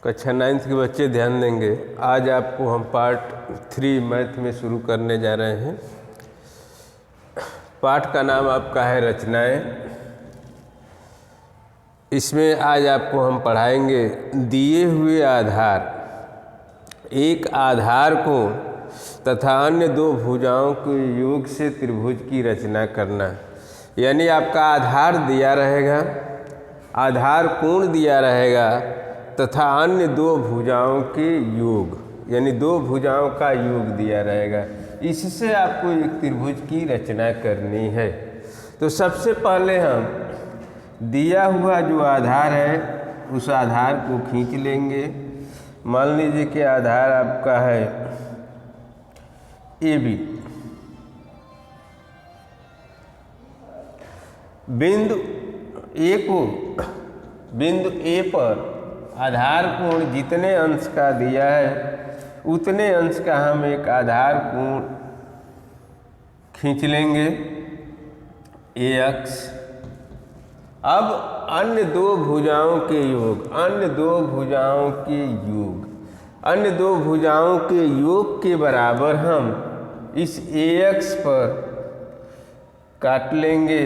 कक्षा 9th के बच्चे ध्यान देंगे। आज आपको हम पार्ट 3 मैथ में शुरू करने जा रहे हैं। पाठ का नाम आपका है रचनाएं। इसमें आज आपको हम पढ़ाएंगे दिए हुए आधार, एक आधार को तथा अन्य दो भुजाओं के योग से त्रिभुज की रचना करना। यानी आपका आधार दिया रहेगा, आधार कोण दिया रहेगा तथा अन्य दो भुजाओं के योग, यानी दो भुजाओं का योग दिया रहेगा। इससे आपको एक त्रिभुज की रचना करनी है। तो सबसे पहले हम दिया हुआ जो आधार है उस आधार को खींच लेंगे। मान लीजिए कि आधार आपका है AB। बिंदु A पर आधार कोण जितने अंश का दिया है उतने अंश का हम एक आधार कोण खींच लेंगे AX। अब अन्य दो भुजाओं के योग, अन्य दो भुजाओं के योग के बराबर हम इस AX पर काट लेंगे।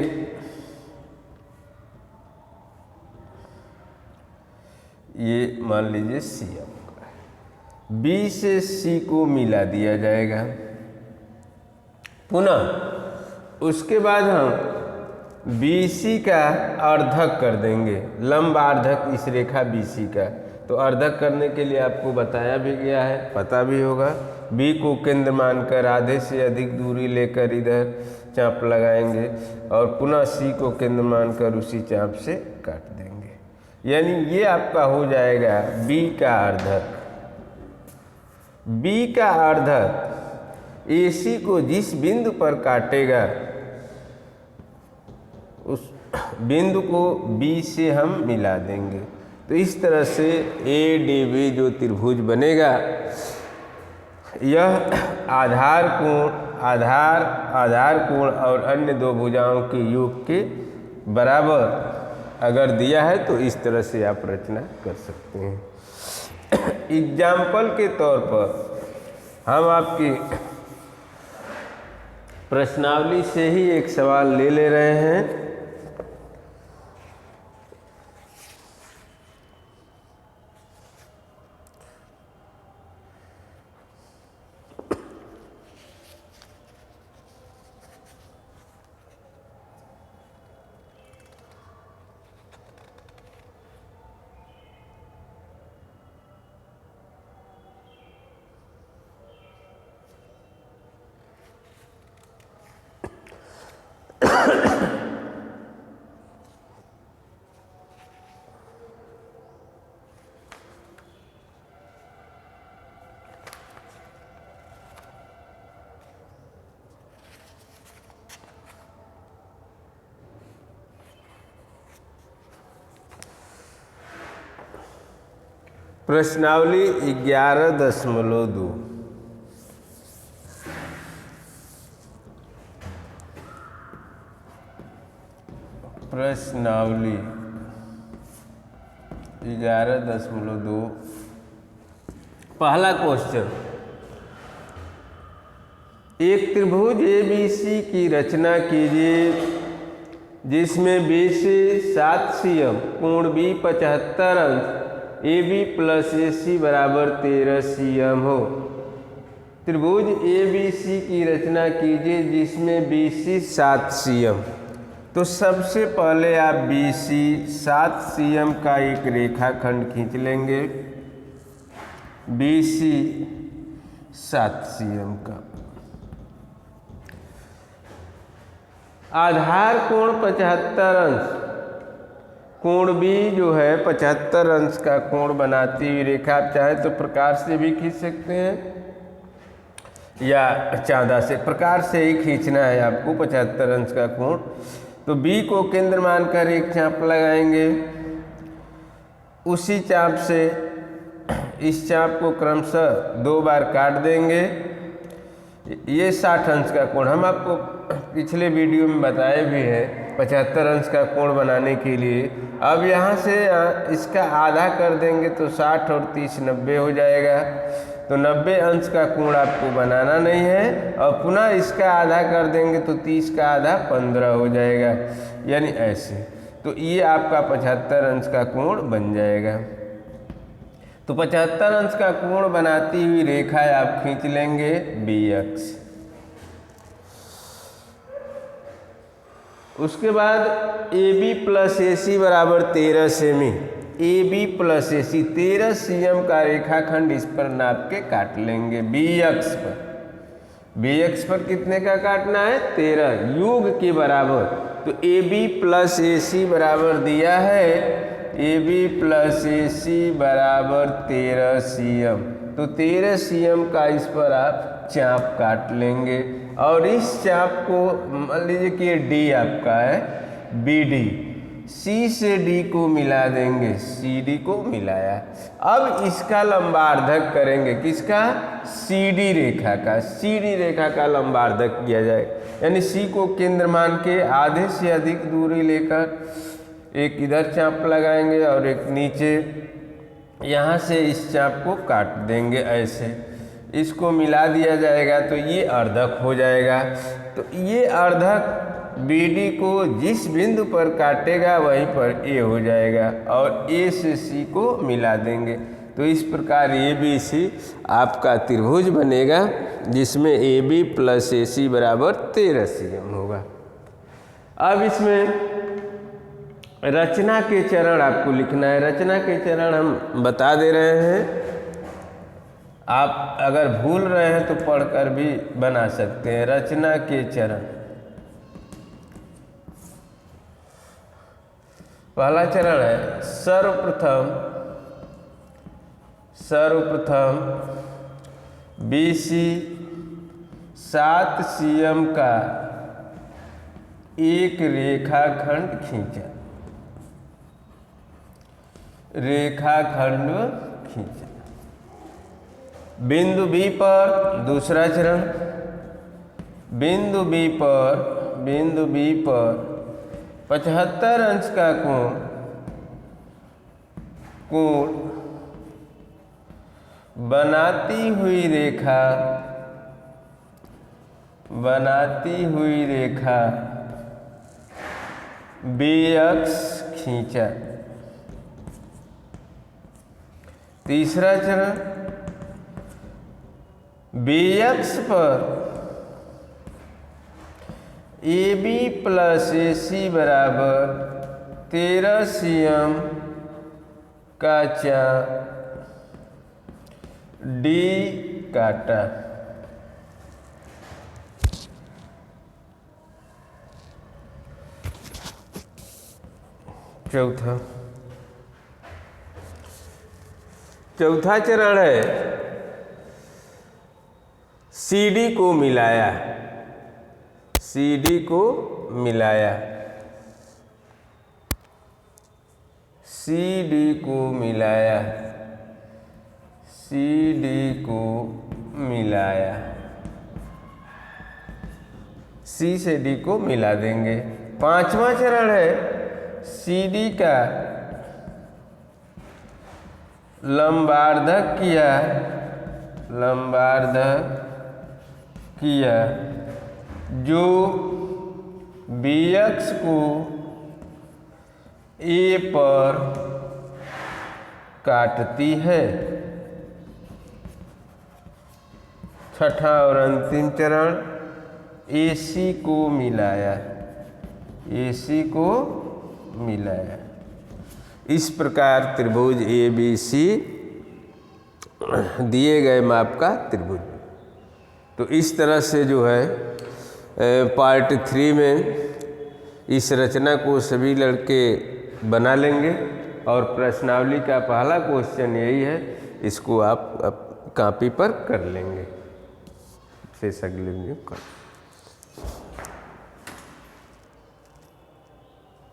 ये मान लीजिए C आपका है। B से C को मिला दिया जाएगा। पुनः उसके बाद हम BC का अर्धक कर देंगे, लंब अर्धक इस रेखा BC का। तो अर्धक करने के लिए आपको बताया भी गया है, पता भी होगा। B को केंद्र मानकर आधे से अधिक दूरी लेकर इधर चाप लगाएंगे और पुनः C को केंद्र मानकर उसी चाप से काट देंगे। यानी ये आपका हो जाएगा B का अर्धक। B का अर्धक AC को जिस बिंदु पर काटेगा उस बिंदु को B से हम मिला देंगे। तो इस तरह से ADB जो त्रिभुज बनेगा, यह आधार कोण और अन्य दो भुजाओं के योग के बराबर अगर दिया है तो इस तरह से आप रचना कर सकते हैं। एग्जाम्पल के तौर पर हम आपकी प्रश्नावली से ही एक सवाल ले रहे हैं। प्रश्नावली 11.2। प्रश्नावली 11.2 पहला क्वेश्चन, एक त्रिभुज ABC की रचना कीजिए जिसमें B से 7 cm, कोण B 75 अंश, AB प्लस AC बराबर 13 cm हो। त्रिभुज ABC की रचना कीजिए जिसमें BC 7 cm। तो सबसे पहले आप BC 7 cm का एक रेखाखंड खींच लेंगे। BC 7 cm का आधार कोण 75 अंश, कोण B जो है 75 अंश का कोण बनाती हुई रेखा, आप चाहे तो प्रकार से भी खींच सकते हैं या चांदा से, प्रकार से ही खींचना है आपको 75 अंश का कोण। तो B को केंद्र मानकर एक चाप लगाएंगे। उसी चाप से इस चाप को क्रमशः 2 बार काट देंगे। ये 60 अंश का कोण हम आपको पिछले वीडियो में बताए भी है। 75 अंश का कोण बनाने के लिए अब यहाँ से इसका आधा कर देंगे तो 60 और 30 90 हो जाएगा। तो 90 अंश का कोण आपको बनाना नहीं है, और पुनः इसका आधा कर देंगे तो 30 का आधा 15 हो जाएगा, यानी ऐसे। तो ये आपका 75 अंश का कोण बन जाएगा। तो 75 अंश का कोण बनाती हुई रेखा आप खींच लेंगे बी अक्ष। उसके बाद ए बी प्लस ए सी बराबर 13 सेमी, A B plus A C 13 cm का रेखाखंड इस पर नाप के काट लेंगे बी अक्ष पर। बी अक्ष पर कितने का काटना है? 13 योग के बराबर। तो ए बी प्लस ए सी बराबर दिया है, ए बी प्लस ए सी बराबर 13 cm। तो 13 cm का इस पर आप चाप काट लेंगे, और इस चाप को मान लीजिए कि ये डी आपका है, बी डी, सी से डी को मिला देंगे, सी डी को मिलाया। अब इसका लंबार्धक करेंगे, किसका? सी डी रेखा का। सी डी रेखा का लंबार्धक किया जाए, यानी सी को केंद्र मान के आधे से अधिक दूरी लेकर एक इधर चाप लगाएंगे और एक नीचे, यहाँ से इस चाप को काट देंगे ऐसे, इसको मिला दिया जाएगा तो ये अर्धक हो जाएगा। तो ये अर्धक BD को जिस बिंदु पर काटेगा वहीं पर A हो जाएगा, और A से C को मिला देंगे। तो इस प्रकार ABC आपका त्रिभुज बनेगा, जिसमें AB प्लस AC बराबर 13 cm होगा। अब इसमें रचना के चरण आपको लिखना है। रचना के चरण हम बता दे रहे हैं, आप अगर भूल रहे हैं तो पढ़कर भी बना सकते हैं। रचना के चरण, पहला चरण है सर्वप्रथम BC 7 cm का एक रेखाखंड खींचा, बिंदु B पर। दूसरा चरण, बिंदु B पर 75 अंश का कोण बनाती हुई रेखा B अक्ष खींचा। तीसरा चरण, B अक्ष पर AB प्लस AC बराबर 13 cm का चाप D काटा। चौथा चरण है CD को मिलाया, CD को मिलाया, CD को मिलाया, CD को मिलाया, C से D को मिला देंगे। पांचवा चरण है CD का लंबार्धक किया, जो B अक्ष को A पर काटती है। छठा और अंतिम चरण, AC को मिलाया, AC को मिलाया। इस प्रकार त्रिभुज ABC दिए गए माप का त्रिभुज। तो इस तरह से जो है पार्ट 3 में इस रचना को सभी लड़के बना लेंगे, और प्रश्नावली का पहला क्वेश्चन यही है, इसको आप कॉपी पर कर लेंगे। शेष अगले में कर